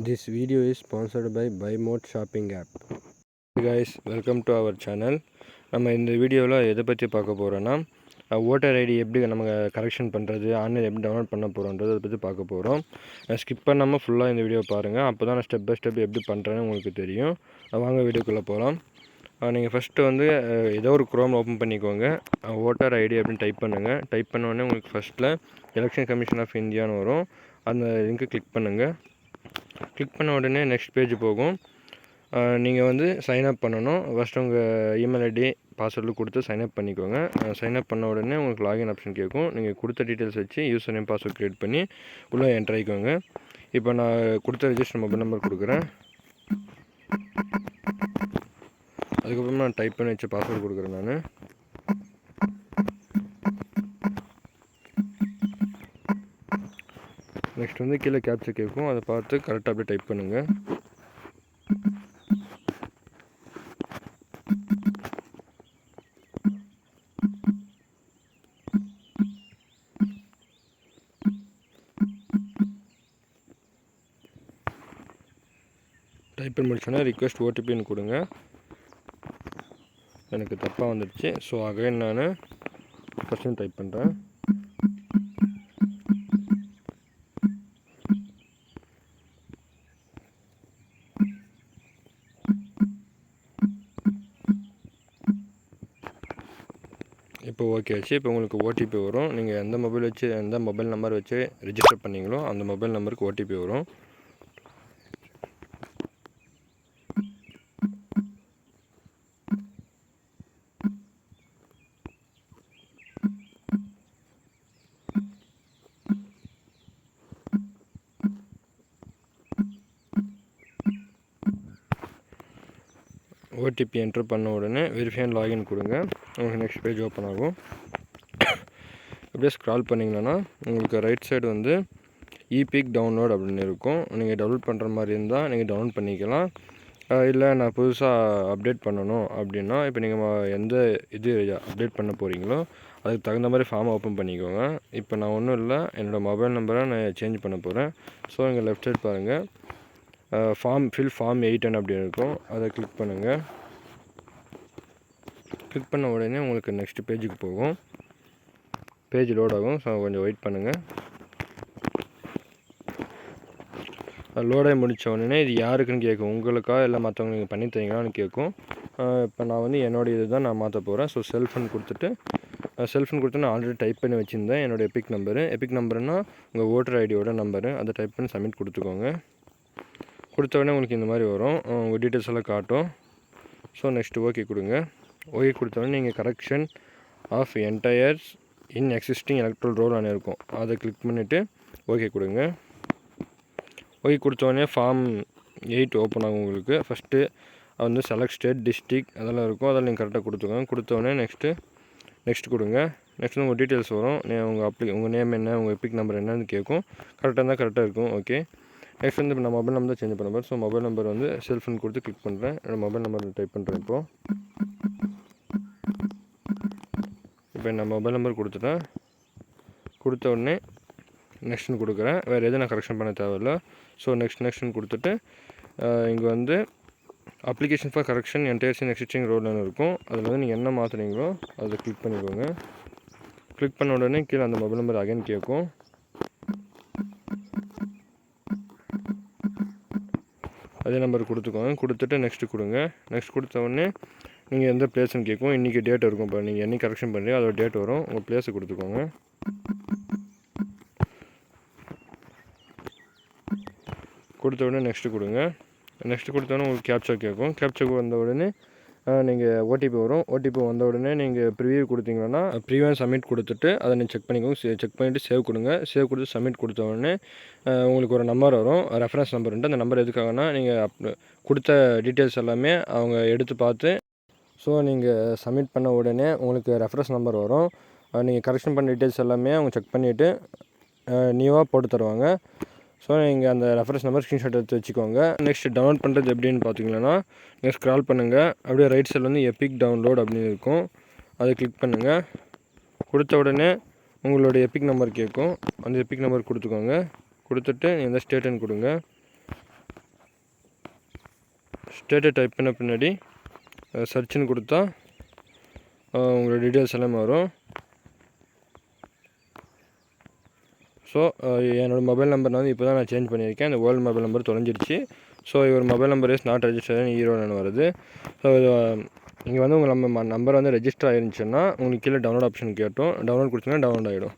This video is sponsored by BuyMode shopping app. Hey guys, welcome to our channel. நம்ம இந்த வீடியோவில் எதை பற்றி பார்க்க போகிறோன்னா ஓட்டர் ஐடி எப்படி நம்ம கரெக்ஷன் பண்ணுறது, ஆன்லைன் எப்படி டவுன்லோட் பண்ண போகிறோன்றதை அதை பற்றி பார்க்க போகிறோம். ஸ்கிப் பண்ணாமல் ஃபுல்லாக இந்த வீடியோ பாருங்கள். அப்போ தான் நான் ஸ்டெப் பை ஸ்டெப் எப்படி பண்ணுறேன்னு உங்களுக்கு தெரியும். வாங்க வீடியோக்குள்ளே போகலாம். நீங்கள் ஃபஸ்ட்டு வந்து ஏதோ ஒரு குரோம் ஓப்பன் பண்ணிக்கோங்க. ஓட்டர் ஐடி அப்படின்னு டைப் பண்ணுங்கள். டைப் பண்ணோடனே உங்களுக்கு ஃபஸ்ட்டில் எலெக்ஷன் கமிஷன் ஆஃப் இந்தியான்னு வரும். அந்த லிங்க்கை கிளிக் பண்ணுங்கள். கிளிக் பண்ண உடனே நெக்ஸ்ட் பேஜ் போகும். நீங்கள் வந்து சைன்அப் பண்ணணும். ஃபஸ்ட்டு உங்கள் இமெயில் ஐடி பாஸ்வேர்டு கொடுத்து சைன்அப் பண்ணிக்கோங்க. சைன்அப் பண்ண உடனே உங்களுக்கு லாகின் ஆப்ஷன் கேட்கும். நீங்கள் கொடுத்த டீட்டெயில்ஸ் வச்சு யூசர் நேம் பாஸ்வேர்ட் க்ரியேட் பண்ணி உள்ளே என்டர் ஆகிக்கோங்க. இப்போ நான் கொடுத்த ரெஜிஸ்டர் மொபைல் நம்பர் கொடுக்குறேன். அதுக்கப்புறமா நான் டைப் பண்ணி வச்சு பாஸ்வேர்டு கொடுக்குறேன். நான் நெக்ஸ்ட் வந்து கீழே கேப்சர் கேட்கும். அதை பார்த்து கரெக்டாக அப்படியே டைப் பண்ணுங்கள். டைப் பண்ணி முடிச்சோன்னா ரிக்வெஸ்ட் ஓடிபின்னு கொடுங்க. எனக்கு தப்பாக வந்துடுச்சு. ஸோ அகைன் நான் ஃபஸ்ட்டு டைப் பண்ணுறேன். இப்போ ஓகே ஆச்சு. இப்போ உங்களுக்கு ஓடிபி வரும். நீங்கள் எந்த மொபைல் நம்பர் வச்சு ரிஜிஸ்டர் பண்ணீங்களோ அந்த மொபைல் நம்பருக்கு ஓடிபி வரும். ஓடிபி என்ட்ரு பண்ண உடனே வெரிஃபை அண்ட் லாகின் கொடுங்க. உங்களுக்கு நெக்ஸ்ட் பேஜ் ஓப்பன் ஆகும். அப்படியே ஸ்க்ரால் பண்ணிங்கன்னா உங்களுக்கு ரைட் சைடு வந்து இபிக் டவுன்லோட் அப்படின்னு இருக்கும். நீங்கள் டவுன்லோட் பண்ணுற மாதிரி இருந்தால் நீங்கள் டவுன்லோட் பண்ணிக்கலாம். இல்லை நான் புதுசாக அப்டேட் பண்ணணும் அப்படின்னா இப்போ நீங்கள் எந்த இது அப்டேட் பண்ண போகிறீங்களோ அதுக்கு தகுந்த மாதிரி ஃபார்மை ஓப்பன் பண்ணிக்கோங்க. இப்போ நான் ஒன்றும் இல்லை, என்னோடய மொபைல் நம்பரை நான் சேஞ்ச் பண்ண போகிறேன். ஸோ இங்கே லெஃப்ட் சைட் பாருங்கள், ஃபார்ம் 8 அப்படின்னு இருக்கும். அதை கிளிக் பண்ணுங்கள். கிளிக் பண்ண உடனே உங்களுக்கு நெக்ஸ்ட் பேஜுக்கு போகும். பேஜ் லோட் ஆகும். ஸோ கொஞ்சம் வெயிட் பண்ணுங்கள். லோடாகி முடித்த உடனே இது யாருக்குன்னு கேட்கும். உங்களுக்கா இல்லை மற்றவங்க நீங்கள் பண்ணி தரீங்களான்னு கேட்கும். இப்போ நான் வந்து என்னோடய இது தான் நான் மாற்ற போகிறேன். ஸோ செல்ஃபோன் கொடுத்துட்டு நான் ஆல்ரெடி டைப் பண்ணி வச்சுருந்தேன் என்னோடய எபிக் நம்பருன்னா உங்கள் ஓட்டர் ஐடியோட நம்பரு. அதை டைப் பண்ணி சப்மிட் கொடுத்துக்கோங்க. கொடுத்த உடனே உங்களுக்கு இந்த மாதிரி வரும். உங்கள் டீட்டெயில்ஸ் எல்லாம் காட்டும். ஸோ நெக்ஸ்ட்டு ஓகே கொடுங்க. ஓகே கொடுத்த உடனே நீங்கள் correction of entries in existing electoral roll இருக்கும். அதை கிளிக் பண்ணிவிட்டு ஓகே கொடுங்க. ஓகே கொடுத்த உடனே ஃபார்ம் 8 ஓப்பன் ஆகும் உங்களுக்கு. ஃபஸ்ட்டு வந்து செலக்ட் ஸ்டேட், டிஸ்ட்ரிக் அதெல்லாம் இருக்கும். அதெல்லாம் நீங்கள் கரெக்டாக கொடுத்துக்கோங்க. கொடுத்த உடனே நெக்ஸ்ட் கொடுங்க. நெக்ஸ்ட் உங்கள் டீட்டெயில்ஸ் வரும். உங்கள் நேம் என்ன, உங்கள் எபிக் நம்பர் என்னன்னு கேட்கும். கரெக்டாக இருந்தால் கரெக்டாக இருக்கும். ஓகே. நெக்ஸ்ட் வந்து இப்போ நான் மொபைல் நம்பர் தான் சேஞ்ச் பண்ண போகிறேன். ஸோ மொபைல் நம்பர் வந்து செல்ஃபோன் கொடுத்து கிளிக் பண்ணுறேன். என்னோடய மொபைல் நம்பர் டைப் பண்ணுறேன். இப்போ நான் மொபைல் நம்பர் கொடுத்துட்டேன். கொடுத்த உடனே நெக்ஸ்ட்னு கொடுக்குறேன். வேறு எதுவும் நான் கரெக்ஷன் பண்ண தேவையில்லை. ஸோ நெக்ஸ்ட்னு கொடுத்துட்டு இங்கே வந்து application for correction entries in existing ரோல்னு இருக்கும். அதில் வந்து நீங்கள் என்ன மாற்றுறீங்களோ அதை கிளிக் பண்ணிக்கோங்க. கிளிக் பண்ண உடனே கீழே அந்த மொபைல் நம்பர் அகைன் கேட்கும். அதே நம்பர் கொடுத்துக்கோங்க. கொடுத்துட்டு நெக்ஸ்ட்டு கொடுங்க. நெக்ஸ்ட் கொடுத்த உடனே நீங்கள் எந்த பிளேஸ்ன்னு கேட்கும். இன்றைக்கி டேட் இருக்கும். இப்போ நீங்கள் என்னைக்கு கரெக்ஷன் பண்ணுறீங்க அதோட டேட் வரும். உங்கள் பிளேஸை கொடுத்துக்கோங்க. கொடுத்த உடனே நெக்ஸ்ட்டு கொடுங்க. நெக்ஸ்ட்டு கொடுத்தோடனே உங்களுக்கு கேப்சா கேட்கும். கேப்சாக்கு வந்த உடனே நீங்கள் ஓடிபி வரும். ஓடிபி வந்த உடனே நீங்கள் ப்ரிவியூ கொடுத்தீங்கன்னா ப்ரிவியூ சப்மிட் கொடுத்துட்டு அதை நீங்கள் செக் பண்ணிக்கோங்க. செக் பண்ணிவிட்டு சேவ் கொடுங்க. சேவ் கொடுத்து சப்மிட் கொடுத்த உடனே உங்களுக்கு ஒரு நம்பர் வரும், ரெஃபரன்ஸ் நம்பர்ன்ட்டு. அந்த நம்பர் எதுக்காகனா நீங்கள் கொடுத்த டீட்டெயில்ஸ் எல்லாமே அவங்க எடுத்து பார்த்து ஸோ நீங்கள் சப்மிட் பண்ண உடனே உங்களுக்கு ரெஃபரன்ஸ் நம்பர் வரும். நீங்கள் கரெக்ஷன் பண்ண டீட்டெயில்ஸ் எல்லாமே அவங்க செக் பண்ணிவிட்டு நியூவாக போட்டு தருவாங்க. ஸோ நீங்கள் அந்த ரெஃபரன்ஸ் நம்பர் ஸ்க்ரீன்ஷாட் எடுத்து வச்சுக்கோங்க. நெக்ஸ்ட் டவுன்லோட் பண்ணுறது எப்படின்னு பார்த்தீங்கன்னா நீங்கள் ஸ்க்ரால் பண்ணுங்கள். அப்படியே ரைட் சைடில் வந்து எபிக் டவுன்லோட் அப்படின்னு இருக்கும். அதை கிளிக் பண்ணுங்கள். கொடுத்த உடனே உங்களோட எபிக் நம்பர் கேட்கும். அந்த எபிக் நம்பர் கொடுத்துக்கோங்க. கொடுத்துட்டு எந்த ஸ்டேட்டுன்னு கொடுங்க. ஸ்டேட்டை டைப் பண்ண பின்னாடி சர்ச்சுன்னு கொடுத்தா உங்களோட டீட்டெயில்ஸ் எல்லாமே வரும். ஸோ என்னோடய மொபைல் நம்பர் நான் வந்து இப்போ தான் நான் சேஞ்ச் பண்ணியிருக்கேன். அந்த ஓல்டு மொபைல் நம்பர் தொலைஞ்சிருச்சு. ஸோ இவர் mobile number is not registered ஈரோடுன்னு வருது. ஸோ இங்கே வந்து உங்கள் நம்பர் வந்து ரெஜிஸ்டர் ஆயிருந்துச்சுன்னா உங்களுக்கு கீழே டவுன்லோட் ஆப்ஷன் கேட்டோம். டவுன்லோட் கொடுத்தீங்கன்னா டவுன்லோட் ஆகிடும்.